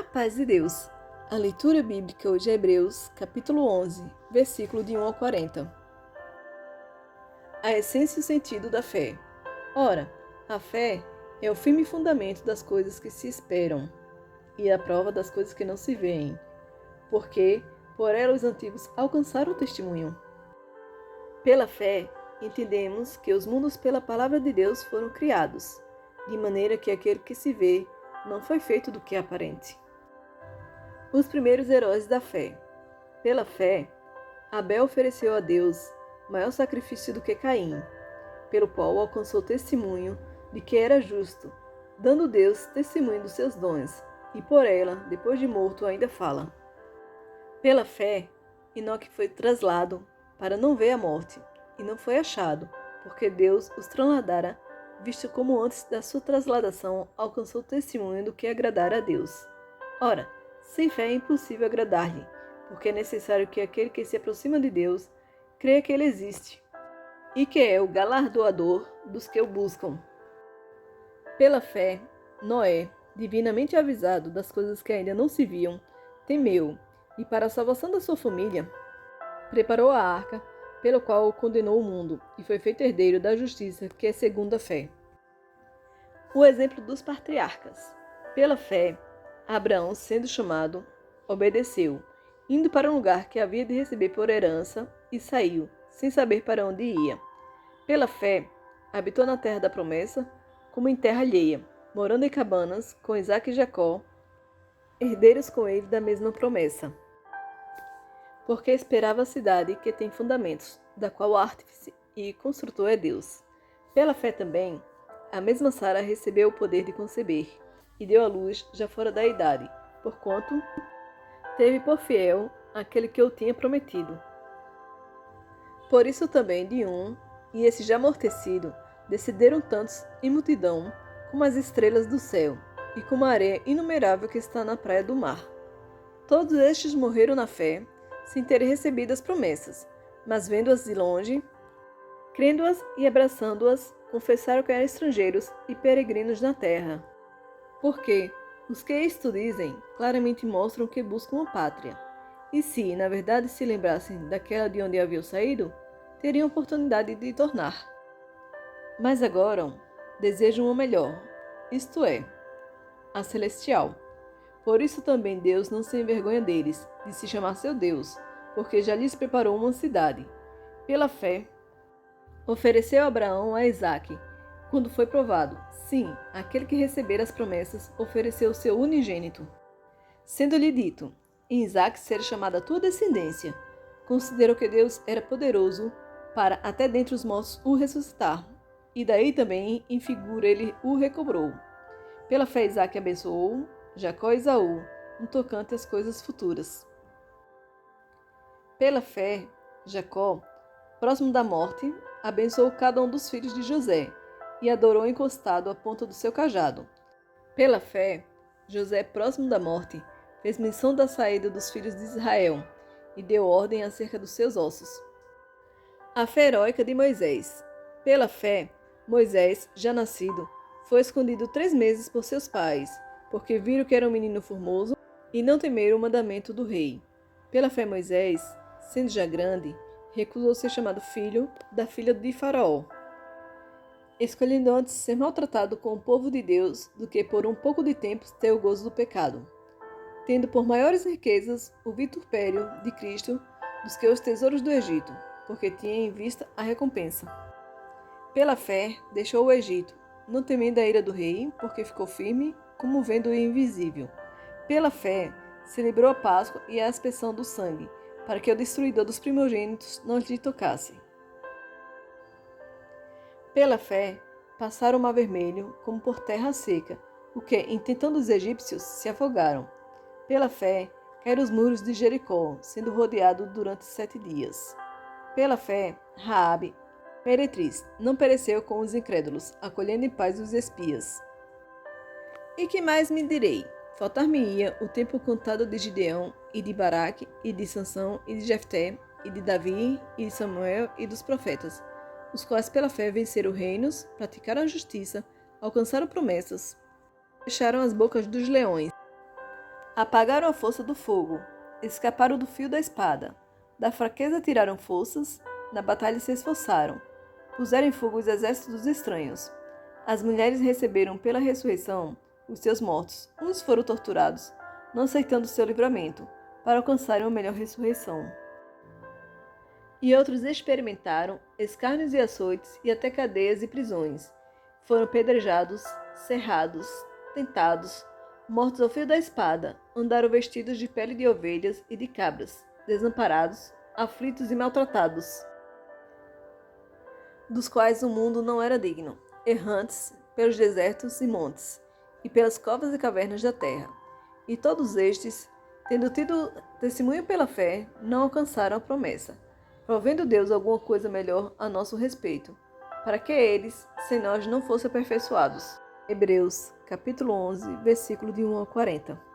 A paz de Deus. A leitura bíblica hoje é Hebreus, capítulo 11, versículo de 1 ao 40. A essência e o sentido da fé. Ora, a fé é o firme fundamento das coisas que se esperam e a prova das coisas que não se veem, porque por ela os antigos alcançaram o testemunho. Pela fé, entendemos que os mundos pela palavra de Deus foram criados, de maneira que aquele que se vê não foi feito do que é aparente. Os primeiros heróis da fé. Pela fé, Abel ofereceu a Deus maior sacrifício do que Caim, pelo qual alcançou testemunho de que era justo, dando Deus testemunho dos seus dons, e por ela, depois de morto, ainda fala. Pela fé, Enoque foi traslado para não ver a morte, e não foi achado, porque Deus os trasladara, visto como antes da sua trasladação alcançou testemunho do que agradara a Deus. Ora, sem fé é impossível agradar-lhe, porque é necessário que aquele que se aproxima de Deus creia que ele existe, e que é o galardoador dos que o buscam. Pela fé, Noé, divinamente avisado das coisas que ainda não se viam, temeu, e para a salvação da sua família, preparou a arca, pelo qual condenou o mundo, e foi feito herdeiro da justiça, que é segundo a fé. O exemplo dos patriarcas. Pela fé, Abraão, sendo chamado, obedeceu, indo para um lugar que havia de receber por herança, e saiu, sem saber para onde ia. Pela fé, habitou na terra da promessa, como em terra alheia, morando em cabanas, com Isaque e Jacó, herdeiros com ele da mesma promessa. Porque esperava a cidade que tem fundamentos, da qual o artífice e construtor é Deus. Pela fé também, a mesma Sara recebeu o poder de conceber, e deu à luz já fora da idade, porquanto teve por fiel aquele que o tinha prometido. Por isso também de um, e esse já amortecido, descenderam tantos em multidão, como as estrelas do céu, e como a areia inumerável que está na praia do mar. Todos estes morreram na fé, sem terem recebido as promessas, mas vendo-as de longe, crendo-as e abraçando-as, confessaram que eram estrangeiros e peregrinos na terra. Porque os que isto dizem claramente mostram que buscam uma pátria. E se, na verdade, se lembrassem daquela de onde haviam saído, teriam oportunidade de tornar. Mas agora desejam uma melhor, isto é, a celestial. Por isso também Deus não se envergonha deles, de se chamar seu Deus, porque já lhes preparou uma cidade. Pela fé, ofereceu Abraão a Isaque, quando foi provado. Sim, aquele que recebera as promessas ofereceu o seu unigênito. Sendo-lhe dito, em Isaque ser chamada a tua descendência, considerou que Deus era poderoso para até dentre os mortos o ressuscitar, e daí também em figura ele o recobrou. Pela fé Isaque abençoou Jacó e Esaú, no tocante às coisas futuras. Pela fé, Jacó, próximo da morte, abençoou cada um dos filhos de José, e adorou encostado à ponta do seu cajado. Pela fé, José, próximo da morte, fez menção da saída dos filhos de Israel, e deu ordem acerca dos seus ossos. A fé heróica de Moisés. Pela fé, Moisés, já nascido, foi escondido 3 meses por seus pais, porque viram que era um menino formoso, e não temeram o mandamento do rei. Pela fé, Moisés, sendo já grande, recusou ser chamado filho da filha de Faraó, escolhendo antes ser maltratado com o povo de Deus do que por um pouco de tempo ter o gozo do pecado, tendo por maiores riquezas o vitupério de Cristo dos que os tesouros do Egito, porque tinha em vista a recompensa. Pela fé deixou o Egito, não temendo a ira do rei, porque ficou firme, como vendo o invisível. Pela fé celebrou a Páscoa e a aspersão do sangue, para que o destruidor dos primogênitos não lhe tocasse. Pela fé, passaram o mar vermelho como por terra seca, o que, intentando os egípcios, se afogaram. Pela fé, caíram os muros de Jericó, sendo rodeado durante 7 dias. Pela fé, Raabe, meretriz, não pereceu com os incrédulos, acolhendo em paz os espias. E que mais me direi? Faltar-me-ia o tempo contado de Gideão, e de Baraque, e de Sansão, e de Jefté, e de Davi, e de Samuel, e dos profetas, os quais pela fé venceram reinos, praticaram a justiça, alcançaram promessas, fecharam as bocas dos leões, Apagaram a força do fogo, escaparam do fio da espada. Da fraqueza tiraram forças, na batalha se esforçaram. Puseram em fogo os exércitos dos estranhos. As mulheres receberam pela ressurreição os seus mortos. Uns foram torturados, não aceitando seu livramento, para alcançarem uma melhor ressurreição. E outros experimentaram escárnios e açoites e até cadeias e prisões. Foram pedrejados, cerrados, tentados, mortos ao fio da espada, andaram vestidos de pele de ovelhas e de cabras, desamparados, aflitos e maltratados, dos quais o mundo não era digno, errantes pelos desertos e montes, e pelas covas e cavernas da terra. E todos estes, tendo tido testemunho pela fé, não alcançaram a promessa, provendo Deus alguma coisa melhor a nosso respeito, para que eles, sem nós, não fossem aperfeiçoados. Hebreus, capítulo 11, versículo de 1 a 40.